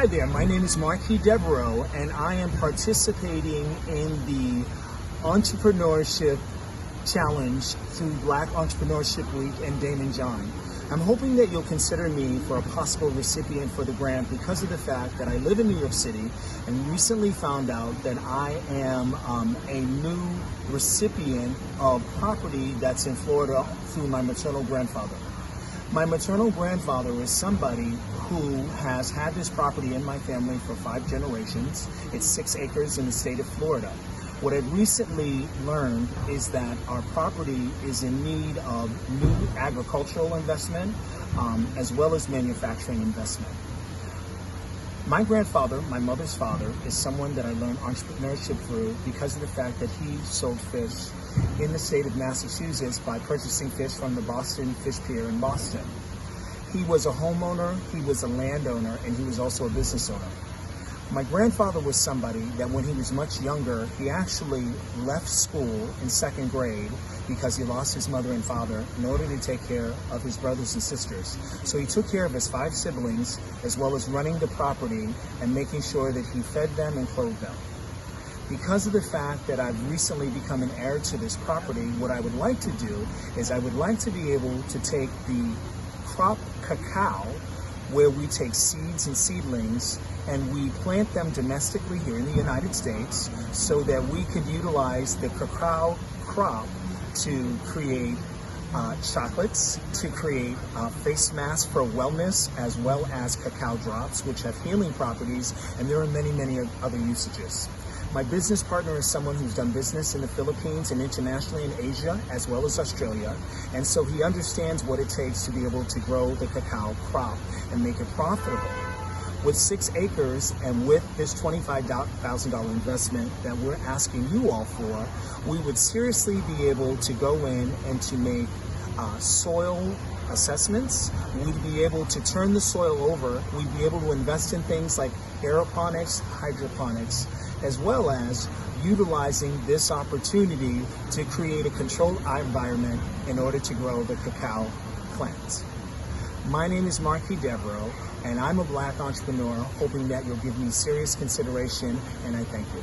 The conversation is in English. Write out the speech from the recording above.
Hi there, my name is Marquis Devereaux, and I am participating in the Entrepreneurship Challenge through Black Entrepreneurship Week and Damon John. I'm hoping that you'll consider me for a possible recipient for the grant because of the fact that I live in New York City and recently found out that I am a new recipient of property that's in Florida through my maternal grandfather. My maternal grandfather is somebody who has had this property in my family for 5 generations. It's 6 acres in the state of Florida. What I've recently learned is that our property is in need of new agricultural investment as well as manufacturing investment. My grandfather, my mother's father, is someone that I learned entrepreneurship through because of the fact that he sold fish in the state of Massachusetts by purchasing fish from the Boston Fish Pier in Boston. He was a homeowner, he was a landowner, and he was also a business owner. My grandfather was somebody that when he was much younger, he actually left school in 2nd grade because he lost his mother and father in order to take care of his brothers and sisters. So he took care of his 5 siblings as well as running the property and making sure that he fed them and clothed them. Because of the fact that I've recently become an heir to this property, what I would like to do is I would like to be able to take the crop cacao, where we take seeds and seedlings and we plant them domestically here in the United States so that we could utilize the cacao crop to create chocolates, to create face masks for wellness, as well as cacao drops, which have healing properties, and there are many, many other usages. My business partner is someone who's done business in the Philippines and internationally in Asia, as well as Australia, and so he understands what it takes to be able to grow the cacao crop and make it profitable. With 6 acres and with this $25,000 investment that we're asking you all for, we would seriously be able to go in and to make soil assessments. We'd be able to turn the soil over. We'd be able to invest in things like aeroponics, hydroponics, as well as utilizing this opportunity to create a controlled environment in order to grow the cacao plants. My name is Marquis Devereaux, and I'm a Black entrepreneur hoping that you'll give me serious consideration, and I thank you.